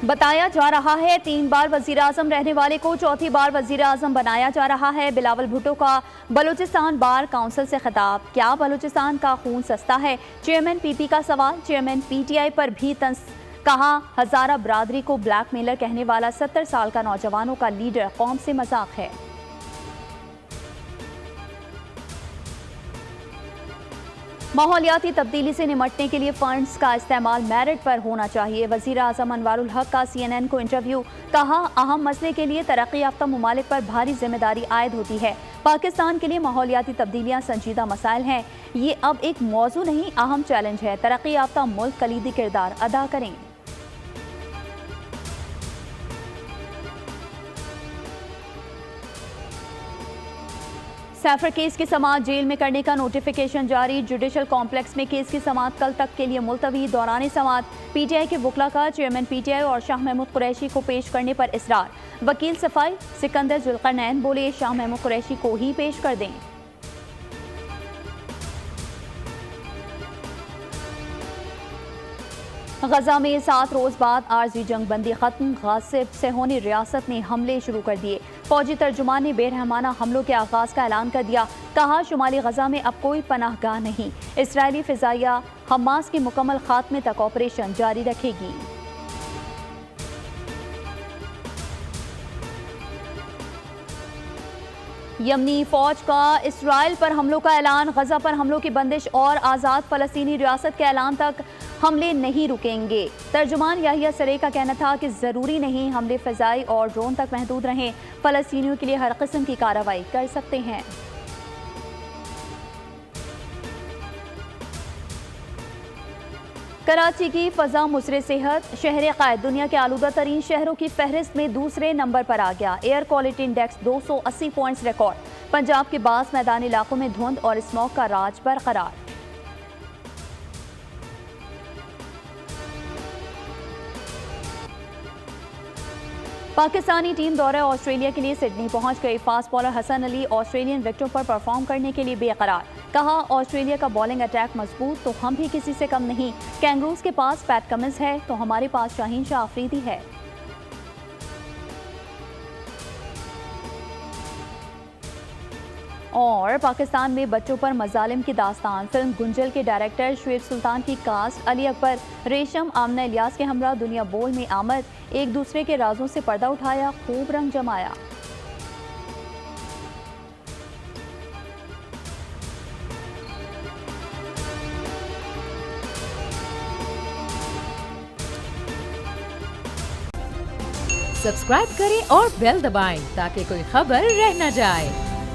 बताया जा रहा है 3 बार वजीर आजम रहने वाले को चौथी बार वजीर आजम बनाया जा रहा है। बिलावल भुट्टो का बलूचिस्तान बार काउंसिल से खिताब, क्या बलूचिस्तान का खून सस्ता है? चेयरमैन पीपी का सवाल, चेयरमैन पीटीआई पर भी तंज, कहा हजारा बरादरी को ब्लैकमेलर कहने वाला 70 साल का नौजवानों का लीडर कौम से मजाक है। माहौलियाती तब्दीली से निमटने के लिए फंड्स का इस्तेमाल मेरिट पर होना चाहिए। वजीर आजम अनवारुल हक का CNN को इंटरव्यू, कहा अहम मसले के लिए तरक्की याफ्ता मुमालिक पर भारी जिम्मेदारी आयद होती है। पाकिस्तान के लिए माहौलियाती तब्दीलियां संजीदा मसाइल हैं, ये अब एक मौजू नहीं अहम चैलेंज है। तरक्की याफ्ता मुल्क कलीदी किरदार अदा करें। सैफर केस की समाअत जेल में करने का नोटिफिकेशन जारी, जुडिशल कॉम्प्लेक्स में केस की समाअत कल तक के लिए मुलतवी। दौरान समाअत पीटीआई के वकला का चेयरमैन पीटीआई और शाह महमूद कुरैशी को पेश करने पर इसरार। वकील सफाई सिकंदर जुल्करनैन बोले शाह महमूद कुरैशी को ही पेश कर दें। गजा में 7 रोज बाद आर्जी जंग बंदी खत्म, गासिब सेहोनी रियासत ने हमले शुरू कर दिए। फौजी तर्जुमान ने बेरहमाना हमलों के आगाज का ऐलान कर दिया, कहा शुमाली गजा में अब कोई पनाहगाह नहीं। इसराइली फिजाइया हमास के मुकम्मल खात्मे तक ऑपरेशन जारी रखेगी। यमनी फौज का इसराइल पर हमलों का ऐलान, गजा पर हमलों की बंदिश और आज़ाद फलस्तीनी रियासत के ऐलान तक हमले नहीं रुकेंगे। तर्जुमान याहिया सरे का कहना था कि ज़रूरी नहीं हमले फ़िज़ाई और ड्रोन तक महदूद रहें, फ़लस्तीनियों के लिए हर किस्म की कार्रवाई कर सकते हैं। कराची की फ़ज़ा मुसरे सेहत, शहर क़ायद दुनिया के आलूदा तरीन शहरों की फहरिस्त में दूसरे नंबर पर आ गया। Air quality index 280 points record. Punjab के बास मैदानी इलाकों में धुंध और स्मॉग का राज बरकरार। पाकिस्तानी टीम दौरे ऑस्ट्रेलिया के लिए सिडनी पहुंच गई। Fast bowler Hasan Ali Australian विकेटों पर परफॉर्म करने के लिए बेकरार, कहा ऑस्ट्रेलिया का बॉलिंग अटैक मजबूत तो हम भी किसी से कम नहीं। कैंगरूज के पास पैट कमिंस है तो हमारे पास शाहीन शाह अफरीदी है। और पाकिस्तान में बच्चों पर मजालिम की दास्तान, फिल्म गुंजल के डायरेक्टर शुएब सुल्तान की कास्ट, अली अकबर, रेशम, आमना इलियास के हमरा दुनिया बोल में आमद, एक दूसरे के राजों से पर्दा उठाया, खूब रंग जमाया। सब्सक्राइब करें और बेल दबाएं ताकि कोई खबर रह न जाए।